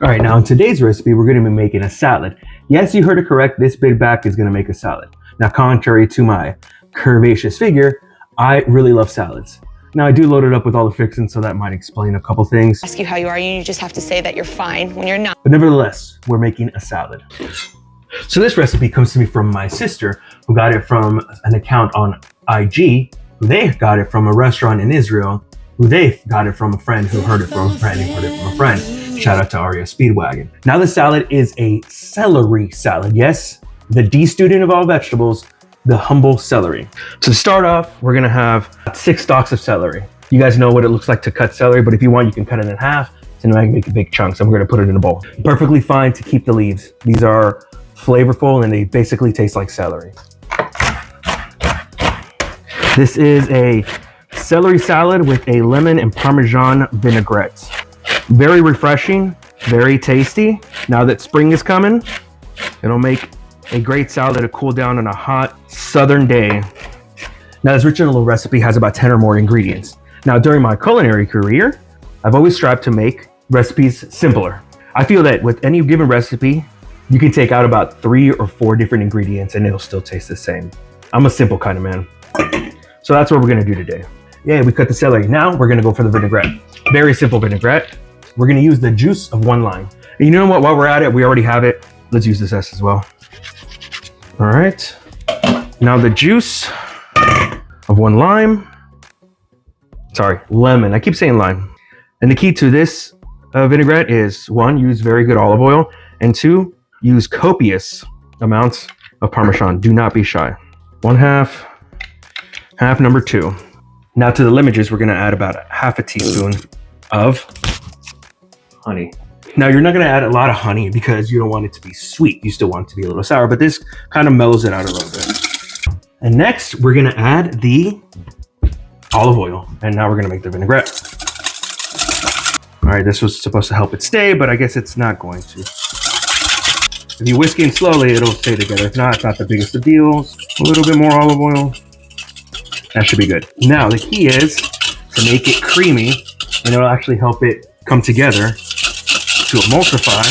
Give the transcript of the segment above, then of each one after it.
All right, now in today's recipe, we're gonna be making a salad. Yes, you heard it correct. This big bag is gonna make a salad. Now, contrary to my curvaceous figure, I really love salads. Now, I do load it up with all the fixings, so that might explain a couple things. Ask you how you are, you just have to say that you're fine when you're not. But nevertheless, we're making a salad. So this recipe comes to me from my sister, who got it from an account on IG, who they got it from a restaurant in Israel, who they got it from a friend who heard it from a friend who heard it from a friend. Shout out to Aria Speedwagon. Now the salad is a celery salad. Yes, the D student of all vegetables, the humble celery. So to start off, we're gonna have 6 stalks of celery. You guys know what it looks like to cut celery, but if you want, you can cut it in half and make big chunks. And we're gonna put it in a bowl. Perfectly fine to keep the leaves. These are flavorful and they basically taste like celery. This is a celery salad with a lemon and Parmesan vinaigrette. Very refreshing, very tasty. Now that spring is coming, it'll make a great salad to cool down on a hot southern day. Now this original recipe has about 10 or more ingredients. Now during my culinary career, I've always strived to make recipes simpler. I feel that with any given recipe, you can take out about 3 or 4 different ingredients and it'll still taste the same. I'm a simple kind of man. So that's what we're gonna do today. Yeah, we cut the celery. Now we're gonna go for the vinaigrette. Very simple vinaigrette. We're gonna use the juice of 1 lime. And you know what, while we're at it, we already have it. Let's use the zest as well. All right, now the juice of 1 lime. Sorry, lemon, I keep saying lime. And the key to this vinaigrette is 1, use very good olive oil, and 2, use copious amounts of Parmesan. Do not be shy. 1/2, half number 2. Now to the lemon juice, we're gonna add about 1/2 teaspoon of honey. Now you're not gonna add a lot of honey because you don't want it to be sweet. You still want it to be a little sour, but this kind of mellows it out a little bit. And next, we're gonna add the olive oil. And now we're gonna make the vinaigrette. All right, this was supposed to help it stay, but I guess it's not going to. If you whisk in slowly, it'll stay together. If not, it's not the biggest of deals. A little bit more olive oil. That should be good. Now, the key is to make it creamy, and it'll actually help it come together to emulsify.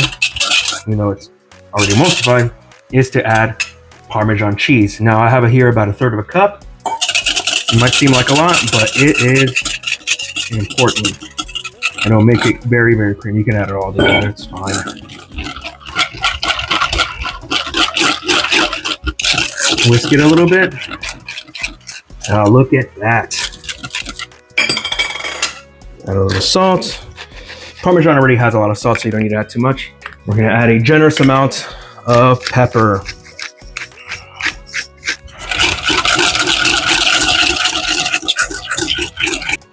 You know, it's already emulsified, is to add Parmesan cheese. Now, I have here about 1/3 cup. It might seem like a lot, but it is important. And it'll make it very, very creamy. You can add it all together, it's fine. Whisk it a little bit. Now look at that. Add a little salt. Parmesan already has a lot of salt, so you don't need to add too much. We're gonna add a generous amount of pepper.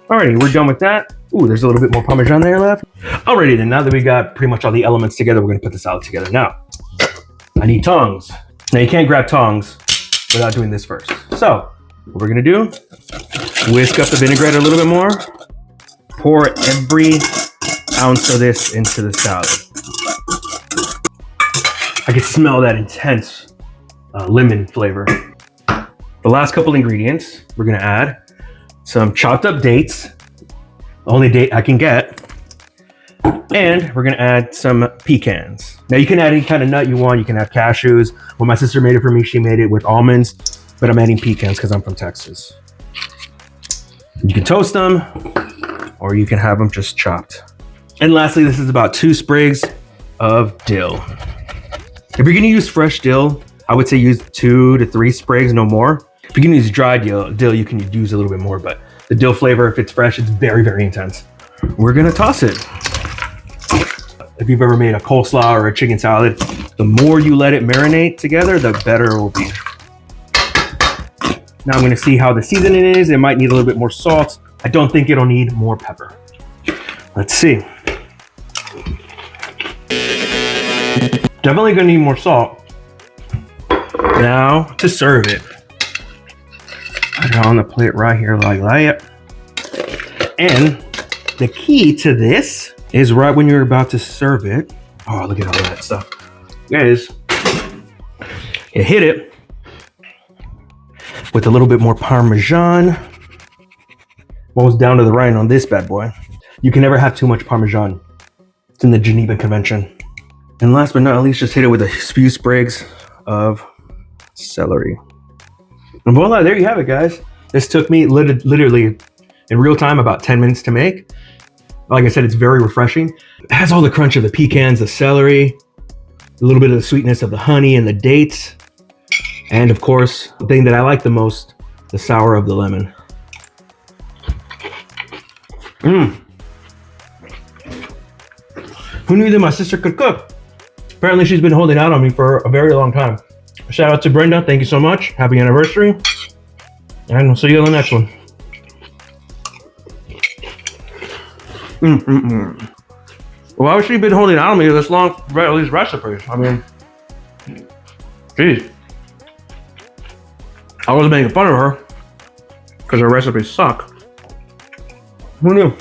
Alrighty, we're done with that. Ooh, there's a little bit more Parmesan there left. Alrighty then, now that we got pretty much all the elements together, we're gonna put the salad together. Now, I need tongs. Now you can't grab tongs without doing this first. So, what we're gonna do, whisk up the vinaigrette a little bit more, pour every ounce of this into the salad. I can smell that intense lemon flavor. The last couple ingredients, we're gonna add some chopped up dates, the only date I can get, and we're gonna add some pecans. Now you can add any kind of nut you want. You can have cashews. When my sister made it for me, she made it with almonds, but I'm adding pecans because I'm from Texas. You can toast them, or you can have them just chopped. And lastly, this is about 2 sprigs of dill. If you're gonna use fresh dill, I would say use 2 to 3 sprigs, no more. If you're gonna use dried dill, you can use a little bit more, but the dill flavor, if it's fresh, it's very, very intense. We're gonna toss it. If you've ever made a coleslaw or a chicken salad, the more you let it marinate together, the better it will be. Now I'm gonna see how the seasoning is. It might need a little bit more salt. I don't think it'll need more pepper. Let's see. Definitely gonna need more salt. Now to serve it. Put it on the plate right here like that. And the key to this is right when you're about to serve it. Oh, look at all that stuff. Guys, you hit it with a little bit more Parmesan. What was down to the rind on this bad boy? You can never have too much Parmesan. It's in the Geneva Convention. And last but not least, just hit it with a few sprigs of celery. And voila, there you have it, guys. This took me literally in real time about 10 minutes to make. Like I said, it's very refreshing. It has all the crunch of the pecans, the celery, a little bit of the sweetness of the honey and the dates. And of course, the thing that I like the most, the sour of the lemon. Who knew that my sister could cook? Apparently she's been holding out on me for a very long time. Shout out to Brenda, thank you so much. Happy anniversary. And we'll see you on the next one. Why has she been holding out on me this long for all these recipes? I mean, geez. I was making fun of her because her recipes suck. Who knew?